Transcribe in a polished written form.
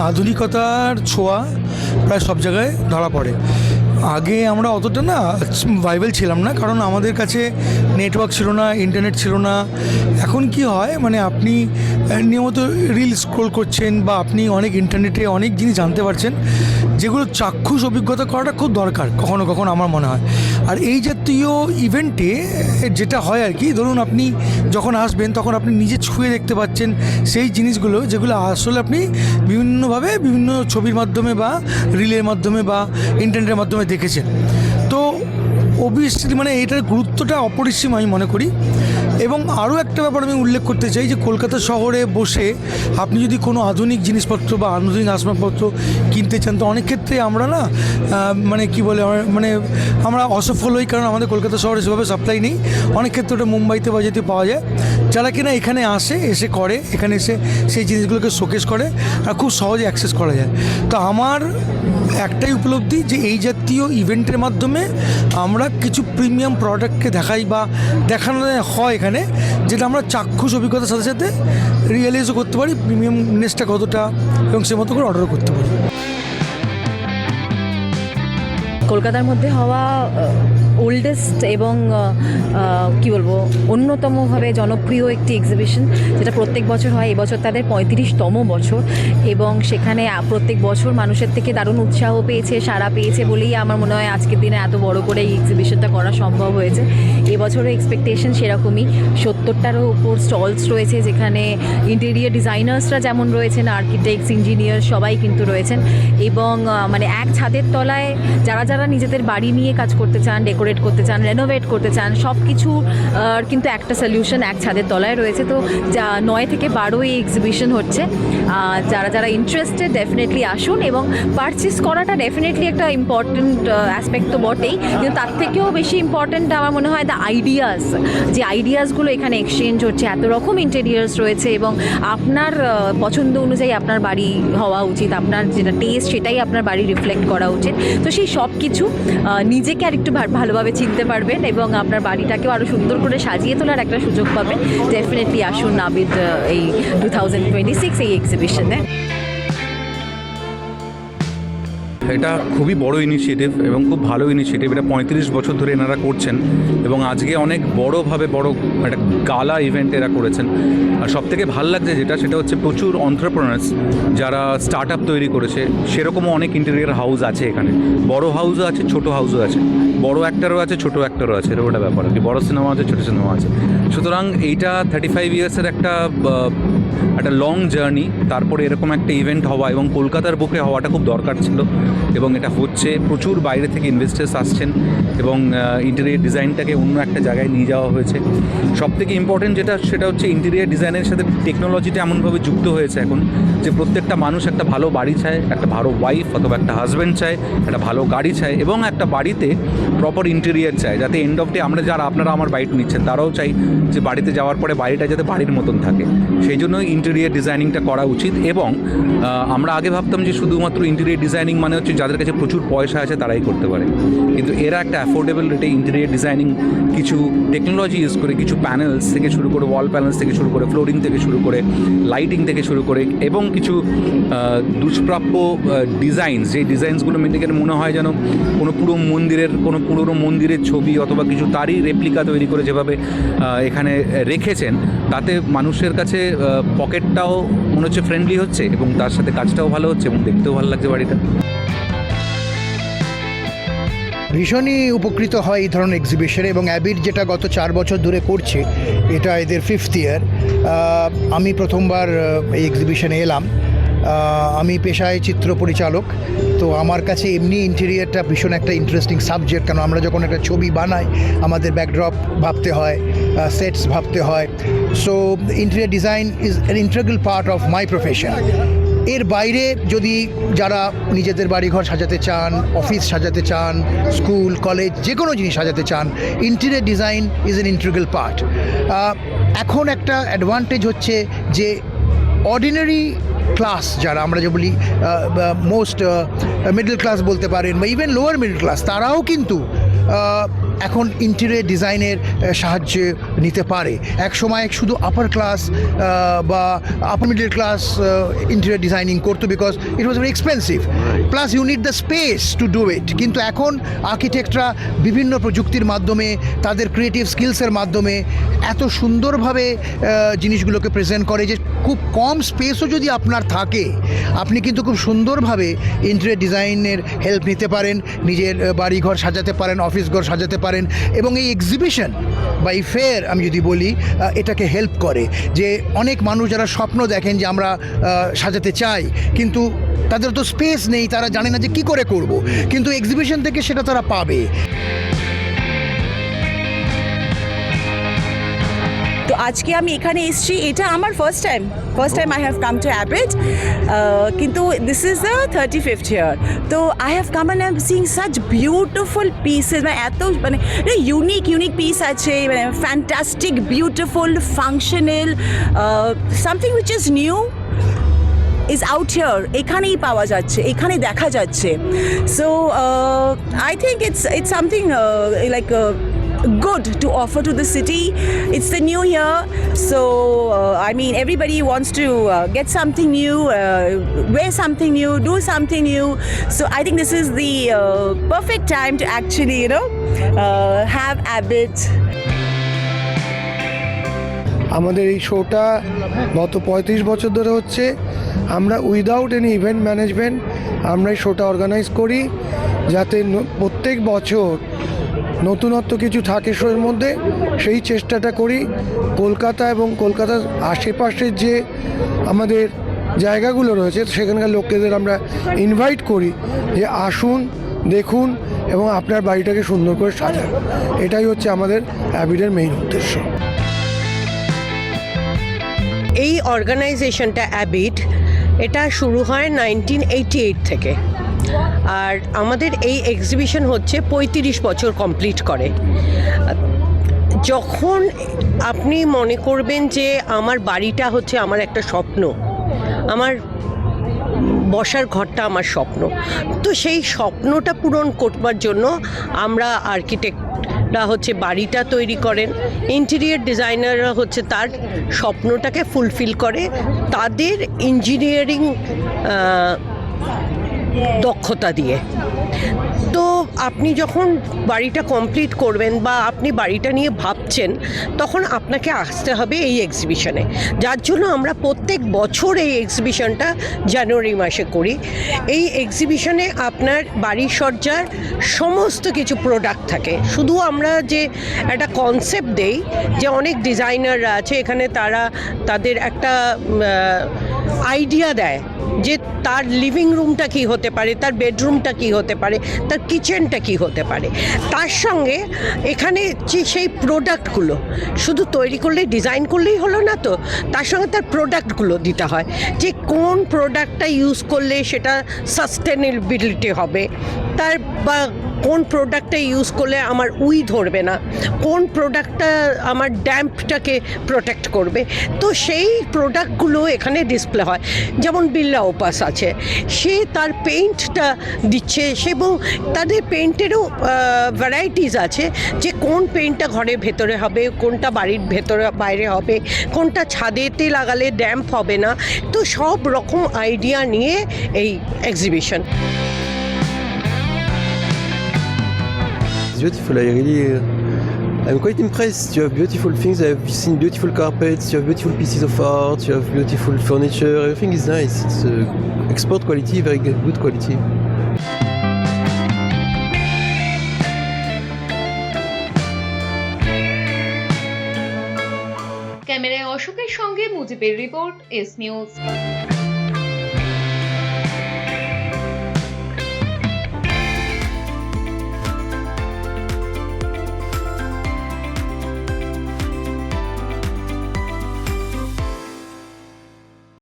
আধুনিকতার ছোঁয়া প্রায় সব জায়গায় ধরা পড়ে। আগে আমরা অতটা না ভাইবেল ছিলাম না, কারণ আমাদের কাছে নেটওয়ার্ক ছিল না, ইন্টারনেট ছিল না। এখন কি হয়, মানে আপনি নিয়মিত রিল স্ক্রোল করছেন বা আপনি অনেক ইন্টারনেটে অনেক জিনিস জানতে পারছেন, যেগুলো চাক্ষুষ অভিজ্ঞতা করাটা খুব দরকার কখনো কখনো আমার মনে হয়। আর এই জাতীয় ইভেন্টে যেটা হয় আর কি, ধরুন আপনি যখন আসবেন তখন আপনি নিজে ছুঁয়ে দেখতে পাচ্ছেন সেই জিনিসগুলো, যেগুলো আসলে আপনি বিভিন্নভাবে বিভিন্ন ছবির মাধ্যমে বা রিলের মাধ্যমে বা ইন্টারনেটের মাধ্যমে দেখেছেন। তো অবভিয়াসলি মানে এটার গুরুত্বটা অপরিসীম আমি মনে করি। এবং আরও একটা ব্যাপার আমি উল্লেখ করতে চাই যে কলকাতা শহরে বসে আপনি যদি কোনো আধুনিক জিনিসপত্র বা আধুনিক আসবাবপত্র কিনতে চান, তো অনেক ক্ষেত্রে আমরা না মানে কি বলে মানে আমরা অসফল হই, কারণ আমাদের কলকাতা শহরে সেভাবে সাপ্লাই নেই। অনেক ক্ষেত্রে ওটা মুম্বাইতে বা যেতে পাওয়া যায়। যারা কিনা এখানে এসে করে, এখানে এসে সেই জিনিসগুলোকে শোকেস করে আর খুব সহজে অ্যাক্সেস করা যায়। তো আমার একটাই উপলব্ধি যে এই জাতীয় ইভেন্টের মাধ্যমে আমরা কিছু প্রিমিয়াম প্রোডাক্টকে দেখাই বা দেখানো হয় এখানে, যেটা আমরা চাক্ষুষ অভিজ্ঞতার সাথে সাথে রিয়েলাইজও করতে পারি প্রিমিয়ামনেসটা কতটা, এবং সে মতো করে অর্ডারও করতে পারি। কলকাতার মধ্যে হওয়া ওল্ডেস্ট এবং কি বলবো অন্যতমভাবে জনপ্রিয় একটি এক্সিবিশন, যেটা প্রত্যেক বছর হয়। এবছর তাদের 35তম বছর, এবং সেখানে প্রত্যেক বছর মানুষের থেকে দারুণ উৎসাহ পেয়েছে, সাড়া পেয়েছে বলেই আমার মনে হয় আজকের দিনে এত বড় করে এই এক্সিবিশনটা করা সম্ভব হয়েছে। এবছরও এক্সপেকটেশন সেরকমই, 70টারও উপর স্টলস রয়েছে, যেখানে ইন্টেরিয়ার ডিজাইনার্সরা যেমন রয়েছেন, আর্কিটেক্টস, ইঞ্জিনিয়ার সবাই কিন্তু রয়েছেন। এবং মানে এক ছাদের তলায় যারা যারা নিজেদের বাড়ি নিয়ে কাজ করতে চান, ডেকোরেট করতে চান, রেনোভেট করতে চান, সব কিছু কিন্তু একটা সলিউশন এক ছাদের তলায় রয়েছে। তো 9 থেকে 12 এই এক্সিবিশন হচ্ছে। যারা যারা ইন্টারেস্টেড ডেফিনেটলি আসুন, এবং পারচেস করাটা ডেফিনেটলি একটা ইম্পর্ট্যান্ট অ্যাসপেক্ট তো বটেই, কিন্তু তার থেকেও বেশি ইম্পর্ট্যান্ট আমার মনে হয় দ্য আইডিয়াস, যে আইডিয়াসগুলো এখানে এক্সচেঞ্জ হচ্ছে। এত রকম ইন্টেরিয়ার্স রয়েছে, এবং আপনার পছন্দ অনুযায়ী আপনার বাড়ি হওয়া উচিত, আপনার যেটা টেস্ট সেটাই আপনার বাড়ি রিফ্লেক্ট করা উচিত। তো সেই সব কিছু নিজেকে আর একটু ভালোভাবে চিনতে পারবেন, এবং আপনার বাড়িটাকেও আরও সুন্দর করে সাজিয়ে তোলার একটা সুযোগ পাবেন। ডেফিনেটলি আসুন নাবিদ এই 2026 এই এক্সিবিশনে। এটা খুবই বড় ইনিশিয়েটিভ এবং খুব ভালো ইনিশিয়েটিভ। এটা 35 বছর ধরে এনারা করছেন, এবং আজকে অনেক বড়োভাবে বড় একটা গালা ইভেন্ট এরা করেছেন। আর সবথেকে ভালো লাগছে সেটা হচ্ছে প্রচুর এন্টারপ্রেনার্স যারা স্টার্ট আপ তৈরি করেছে। সেরকমও অনেক ইন্টেরিয়ার হাউস আছে এখানে, বড় হাউসও আছে, ছোট হাউসও আছে, বড় অ্যাক্টারও আছে, ছোট অ্যাক্টারও আছে। এরকম একটা ব্যাপার আর কি, বড় সিনেমা আছে, ছোটো সিনেমা আছে। সুতরাং এইটা 35 ইয়ার্সের একটা লং জার্নি। তারপরে এরকম একটা ইভেন্ট হওয়া এবং কলকাতার বুকে হওয়াটা খুব দরকার ছিল, এবং এটা হচ্ছে। প্রচুর বাইরে থেকে ইনভেস্টার্স আসছেন, এবং ইন্টেরিয়ার ডিজাইনটাকে অন্য একটা জায়গায় নিয়ে যাওয়া হয়েছে। সবথেকে ইম্পর্টেন্ট সেটা হচ্ছে ইন্টেরিয়ার ডিজাইনের সাথে টেকনোলজিটা এমনভাবে যুক্ত হয়েছে এখন, যে প্রত্যেকটা মানুষ একটা ভালো বাড়ি চায়, একটা ভালো ওয়াইফ অথবা একটা হাজব্যান্ড চায়, একটা ভালো গাড়ি চায়, এবং একটা বাড়িতে প্রপার ইন্টেরিয়ার চায়, যাতে এন্ড অফ ডে আপনারা আমার বাড়িটা নিচ্ছেন তারাও চাই যে বাড়িতে যাওয়ার পরে বাড়িটা যাতে বাড়ির মতন থাকে। সেই জন্য ইন্টেরিয়ার ডিজাইনিংটা করা উচিত। এবং আমরা আগে ভাবতাম যে শুধুমাত্র ইন্টেরিয়ার ডিজাইনিং মানে হচ্ছে যাদের কাছে প্রচুর পয়সা আছে তারাই করতে পারে, কিন্তু এরা একটা অ্যাফোর্ডেবল রেটে ইন্টেরিয়ার ডিজাইনিং কিছু টেকনোলজি ইউজ করে, কিছু প্যানেলস থেকে শুরু করে, ওয়াল প্যানেলস থেকে শুরু করে, ফ্লোরিং থেকে শুরু করে, লাইটিং থেকে শুরু করে, এবং কিছু দুষ্প্রাপ্য ডিজাইনস, যে ডিজাইনসগুলো মেনটেন মনে হয় যেন কোনো পুরনো মন্দিরের ছবি অথবা কিছু তারই রেপ্লিকা তৈরি করে যেভাবে এখানে রেখেছেন, তাতে মানুষের কাছে পকেটটাও মনে হচ্ছে ফ্রেন্ডলি হচ্ছে, এবং তার সাথে কাজটাও ভালো হচ্ছে, এবং দেখতেও ভালো লাগছে বাড়িটা। ভীষণই উপকৃত হয় এই ধরনের এক্সিবিশনে, এবং অ্যাবির যেটা গত 4 বছর ধরে করছে, এটা এদের 5th ইয়ার। আমি প্রথমবার এই এক্সিবিশনে এলাম। আমি পেশায় চিত্র পরিচালক, তো আমার কাছে এমনি ইন্টেরিয়ারটা ভীষণ একটা ইন্টারেস্টিং সাবজেক্ট, কারণ আমরা যখন একটা ছবি বানাই আমাদের ব্যাকড্রপ ভাবতে হয়, সেটস ভাবতে হয়। So interior design is an integral part of my profession. এর বাইরে যদি যারা নিজেদের বাড়িঘর সাজাতে চান, অফিস সাজাতে চান, স্কুল কলেজ যে কোনো জিনিস সাজাতে চান, interior design is an integral part. এখন একটা অ্যাডভান্টেজ হচ্ছে যে অর্ডিনারি ক্লাস যারা আমরা যে বলি মোস্ট মিডল ক্লাস বলতে পারেন, বা ইভেন লোয়ার মিডল ক্লাস, তারাও কিন্তু এখন ইন্টেরিয়ার ডিজাইনের সাহায্যে নিতে পারে। এক সময় শুধু আপার ক্লাস বা upper middle class interior designing করতো, because it was very expensive, plus you need the space to do it. কিন্তু এখন আর্কিটেক্টরা বিভিন্ন প্রযুক্তির মাধ্যমে, তাদের ক্রিয়েটিভ স্কিলসের মাধ্যমে এত সুন্দরভাবে জিনিসগুলোকে প্রেজেন্ট করে যে খুব কম স্পেসও যদি আপনার থাকে, আপনি কিন্তু খুব সুন্দরভাবে ইন্টেরিয়র ডিজাইনের হেল্প নিতে পারেন, নিজের বাড়িঘর সাজাতে পারেন, অফিস ঘর সাজাতে পারেন। এবং এই এক্সিবিশন বা এই ফেয়ার আমি যদি বলি, এটাকে হেল্প করে যে অনেক মানুষ যারা স্বপ্ন দেখেন যে আমরা সাজাতে চাই, কিন্তু তাদের তো স্পেস নেই, তারা জানে না যে কী করে করব, কিন্তু এক্সিবিশন থেকে সেটা তারা পাবে। তো আজকে আমি এখানে এসেছি, এটা আমার first time I have come to abid, কিন্তু this is the 35th year. তো I have come and I am seeing such beautiful pieces, মানে এত মানে ইউনিক পিস আছে, মানে fantastic, beautiful, functional, something which is new is out here, এখানেই পাওয়া যাচ্ছে, এখানে দেখা যাচ্ছে। So I think it's something like good to offer to the city. It's the new year, so I mean everybody wants to get something new, wear something new, do something new. So I think this is the perfect time to actually have Abbott. আমাদের এই শোটা গত 35 বছর ধরে হচ্ছে। আমরা without any event management আমরা এই শোটা অর্গানাইজ করি, যাতে প্রত্যেক বছর নতুনত্ব কিছু থাকে শোয়ের মধ্যে, সেই চেষ্টাটা করি। কলকাতা এবং কলকাতার আশেপাশের যে আমাদের জায়গাগুলো রয়েছে সেখানকার লোকেদের আমরা ইনভাইট করি যে আসুন, দেখুন এবং আপনার বাড়িটাকে সুন্দর করে সাজান। এটাই হচ্ছে আমাদের অ্যাবিডের মেইন উদ্দেশ্য। এই অর্গানাইজেশনটা অ্যাবিড, এটা শুরু হয় 1988 থেকে, আর আমাদের এই এক্সিবিশন হচ্ছে 35 বছর কমপ্লিট করে। যখন আপনি মনে করবেন যে আমার বাড়িটা হচ্ছে আমার একটা স্বপ্ন, আমার বসার ঘরটা আমার স্বপ্ন, তো সেই স্বপ্নটা পূরণ করবার জন্য আমরা আর্কিটেক্টরা হচ্ছে বাড়িটা তৈরি করেন, ইন্টেরিয়র ডিজাইনাররা হচ্ছে তার স্বপ্নটাকে ফুলফিল করে তাদের ইঞ্জিনিয়ারিং দক্ষতা দিয়ে। তো আপনি যখন বাড়িটা কমপ্লিট করবেন বা আপনি বাড়িটা নিয়ে ভাবছেন, তখন আপনাকে আসতে হবে এই এক্সিবিশনে, যার জন্য আমরা প্রত্যেক বছর এই এক্সিবিশনটা জানুয়ারি মাসে করি। এই এক্সিবিশনে আপনার বাড়ির সজ্জার সমস্ত কিছু প্রোডাক্ট থাকে। শুধু আমরা যে একটা কনসেপ্ট দেই যে অনেক ডিজাইনাররা আছে এখানে, তারা তাদের একটা আইডিয়া দেয় যে তার লিভিং রুমটা কী হতে পারে, তার বেডরুমটা কী হতে পারে, তার কিচেনটা কী হতে পারে। তার সঙ্গে এখানে যে সেই প্রোডাক্টগুলো শুধু তৈরি করলেই, ডিজাইন করলেই হলো না, তো তার সঙ্গে তার প্রোডাক্টগুলো দিতে হয়, যে কোন প্রোডাক্টটা ইউজ করলে সেটা সাস্টেনেবিলিটি হবে, তার বা কোন প্রোডাক্টটা ইউজ করলে আমার উই ধরবে না, কোন প্রোডাক্টটা আমার ড্যাম্পটাকে প্রোটেক্ট করবে। তো সেই প্রোডাক্টগুলো এখানে ডিসপ্লে হয়। যেমন বিল্লা ওপাস আছে, সে তার পেইন্টটা দিচ্ছে, এবং তাদের পেইন্টেরও ভ্যারাইটিস আছে, যে কোন পেইন্টটা ঘরের ভেতরে হবে, কোনটা বাড়ির ভেতরে বাইরে হবে, কোনটা ছাদেতে লাগালে ড্যাম্প হবে না। তো সব রকম আইডিয়া নিয়ে এই exhibition. Beautiful. I'm quite impressed. You have beautiful things. I've seen beautiful carpets. You have beautiful pieces of art. You have beautiful furniture. Everything is nice. It's export quality, very good quality. ক্যামেরায় অশোকের সঙ্গে মুজিবের report, S news.